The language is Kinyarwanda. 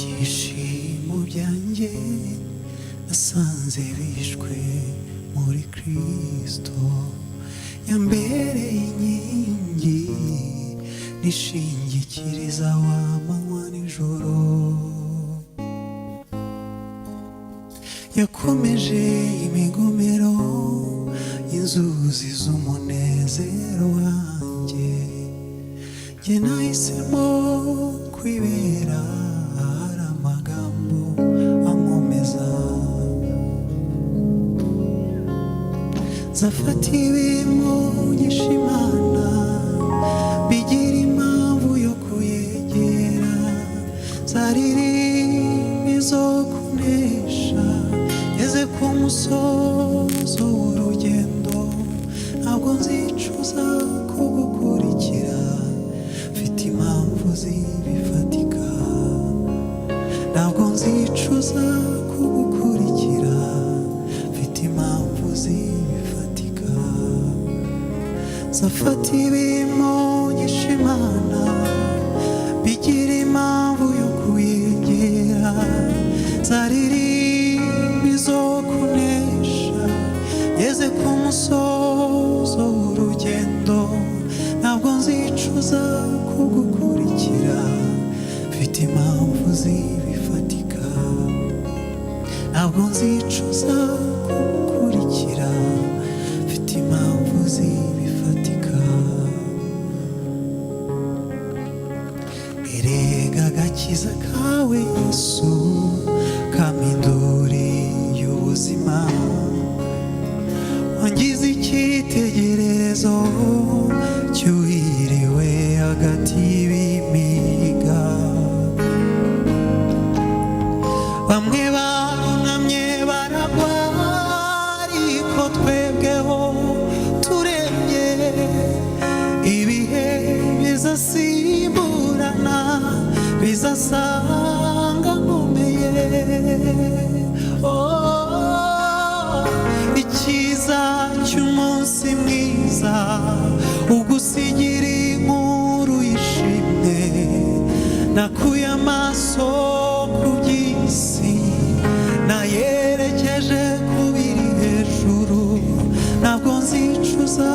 ibyishimo byanjye nasanze bishwe muri Kristo, yambereye inkingi nishingikiriza w'amanywa n'ijoro, yakomeje imigomero y'inzuzi z'umunezero wanjye, njye nahisemo kwibera ahari amagambo ankomeza, nzafata ibimugisha Imana bigira impamvu yo kuyegera, nzaririmba izo kunesha ngeze ku musozo w'urugendo, ntabwo nzicuza kugukurikira, mfite impamvu zibifatika, ntabwo nzicuza kugukurikira, mfite impamvu zibifatika, nzafata ibimugisha Imana bigira impamvu yo kuyegera, nzaririmba izo kunesha ngeze ku musozo w'urugendo, ntabwo nzicuza kugukurikira, mfite impamvu zibifatika, ntabwo nzicuza kugukurikira, mfite impamvu zibifatika. Erega agakiza kawe Yesu kampinduriye ubuzima, wangize icyitegererezo cyuhiriwe hagati y'ibimiga, bamwe barunamye baragwa ariko twebweho turemye, ibihe bizasimburana bizasanga nkomeye, icyiza cy'umunsi mwiza ugusigira inkuru yishimye, nakuye amaso ku by'isi nayerekeje ku biri hejuru, ntabwo nzicuza